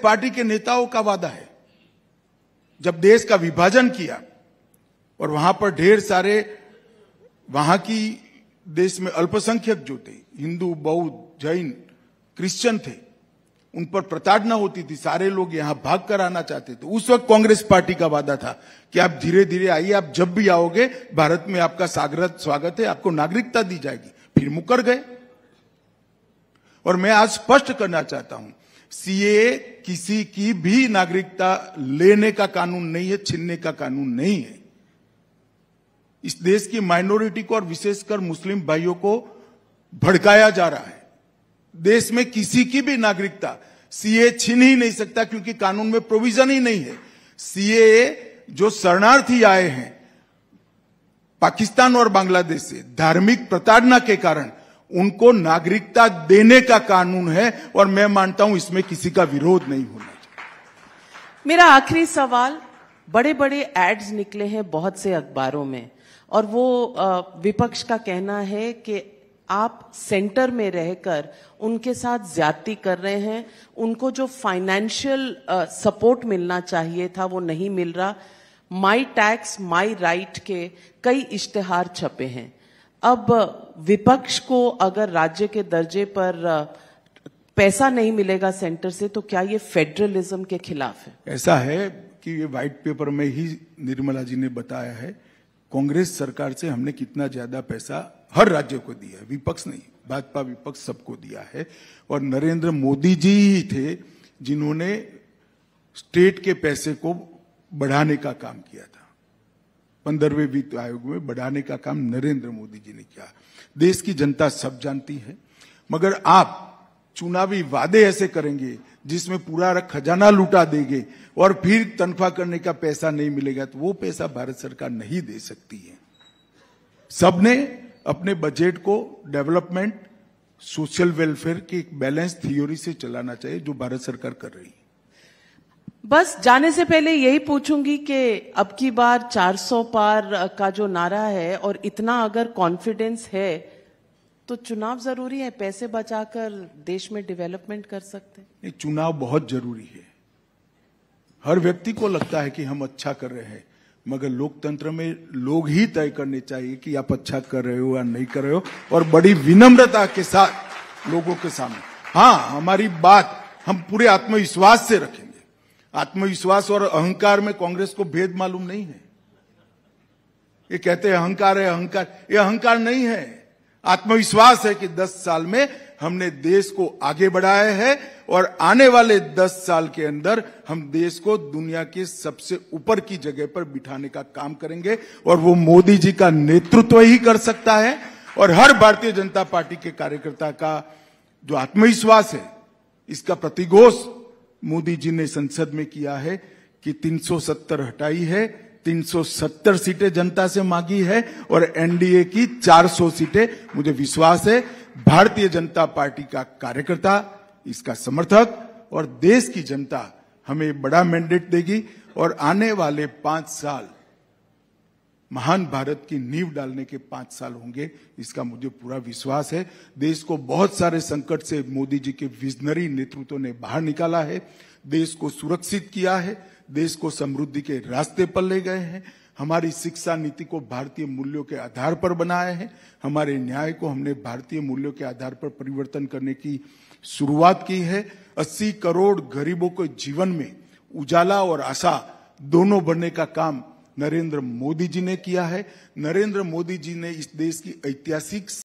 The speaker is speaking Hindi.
पार्टी के नेताओं का वादा है। जब देश का विभाजन किया और वहां पर ढेर सारे वहां की देश में अल्पसंख्यक जो थे, हिंदू, बौद्ध, जैन, क्रिश्चियन थे, उन पर प्रताड़ना होती थी, सारे लोग यहां भाग कर आना चाहते थे। उस वक्त कांग्रेस पार्टी का वादा था कि आप धीरे धीरे आइए, आप जब भी आओगे भारत में आपका स्वागत है, आपको नागरिकता दी जाएगी। फिर मुकर गए। और मैं आज स्पष्ट करना चाहता हूं, सीएए किसी की भी नागरिकता लेने का कानून नहीं है, छीनने का कानून नहीं है। इस देश की माइनॉरिटी को और विशेषकर मुस्लिम भाइयों को भड़काया जा रहा है। देश में किसी की भी नागरिकता सीएए छीन ही नहीं सकता, क्योंकि कानून में प्रोविजन ही नहीं है। सीएए जो शरणार्थी आए हैं पाकिस्तान और बांग्लादेश से धार्मिक प्रताड़ना के कारण, उनको नागरिकता देने का कानून है, और मैं मानता हूं इसमें किसी का विरोध नहीं होना चाहिए। मेरा आखिरी सवाल, बड़े बड़े एड्स निकले हैं बहुत से अखबारों में, और वो विपक्ष का कहना है कि आप सेंटर में रहकर उनके साथ ज्यादती कर रहे हैं, उनको जो फाइनेंशियल सपोर्ट मिलना चाहिए था वो नहीं मिल रहा। माई टैक्स माई राइट के कई इश्तेहार छपे हैं। अब विपक्ष को अगर राज्य के दर्जे पर पैसा नहीं मिलेगा सेंटर से, तो क्या ये फेडरलिज्म के खिलाफ है? ऐसा है कि ये व्हाइट पेपर में ही निर्मला जी ने बताया है, कांग्रेस सरकार से हमने कितना ज्यादा पैसा हर राज्य को दिया है, विपक्ष नहीं, भाजपा विपक्ष सबको दिया है। और नरेंद्र मोदी जी ही थे जिन्होंने स्टेट के पैसे को बढ़ाने का काम किया था। 15वें वित्त आयोग में बढ़ाने का काम नरेंद्र मोदी जी ने किया। देश की जनता सब जानती है। मगर आप चुनावी वादे ऐसे करेंगे जिसमें पूरा खजाना लुटा देंगे और फिर तनख्वाह करने का पैसा नहीं मिलेगा, तो वो पैसा भारत सरकार नहीं दे सकती है। सबने अपने बजट को डेवलपमेंट, सोशल वेलफेयर की एक बैलेंस थ्योरी से चलाना चाहिए, जो भारत सरकार कर रही है। बस जाने से पहले यही पूछूंगी कि अब की बार 400 पार का जो नारा है, और इतना अगर कॉन्फिडेंस है, तो चुनाव जरूरी है? पैसे बचाकर देश में डेवलपमेंट कर सकते हैं? चुनाव बहुत जरूरी है। हर व्यक्ति को लगता है कि हम अच्छा कर रहे हैं, मगर लोकतंत्र में लोग ही तय करने चाहिए कि आप अच्छा कर रहे हो या नहीं कर रहे हो, और बड़ी विनम्रता के साथ लोगों के सामने। हाँ, हमारी बात हम पूरे आत्मविश्वास से रखेंगे। आत्मविश्वास और अहंकार में कांग्रेस को भेद मालूम नहीं है। ये कहते हैं अहंकार है, अहंकार, ये अहंकार नहीं है। आत्मविश्वास है कि 10 साल में हमने देश को आगे बढ़ाया है, और आने वाले 10 साल के अंदर हम देश को दुनिया के सबसे ऊपर की जगह पर बिठाने का काम करेंगे, और वो मोदी जी का नेतृत्व ही कर सकता है। और हर भारतीय जनता पार्टी के कार्यकर्ता का जो आत्मविश्वास है, इसका प्रतिघोष मोदी जी ने संसद में किया है कि 370 हटाई है, 370 सीटें जनता से मांगी है, और एनडीए की 400 सीटें। मुझे विश्वास है भारतीय जनता पार्टी का कार्यकर्ता, इसका समर्थक और देश की जनता हमें बड़ा मैंडेट देगी, और आने वाले 5 साल महान भारत की नींव डालने के 5 साल होंगे, इसका मुझे पूरा विश्वास है। देश को बहुत सारे संकट से मोदी जी के विजनरी नेतृत्व ने बाहर निकाला है, देश को सुरक्षित किया है, देश को समृद्धि के रास्ते पर ले गए हैं। हमारी शिक्षा नीति को भारतीय मूल्यों के आधार पर बनाया है, हमारे न्याय को हमने भारतीय मूल्यों के आधार पर परिवर्तन करने की शुरुआत की है। 80 करोड़ गरीबों के जीवन में उजाला और आशा दोनों बनने का काम नरेंद्र मोदी जी ने किया है। नरेंद्र मोदी जी ने इस देश की ऐतिहासिक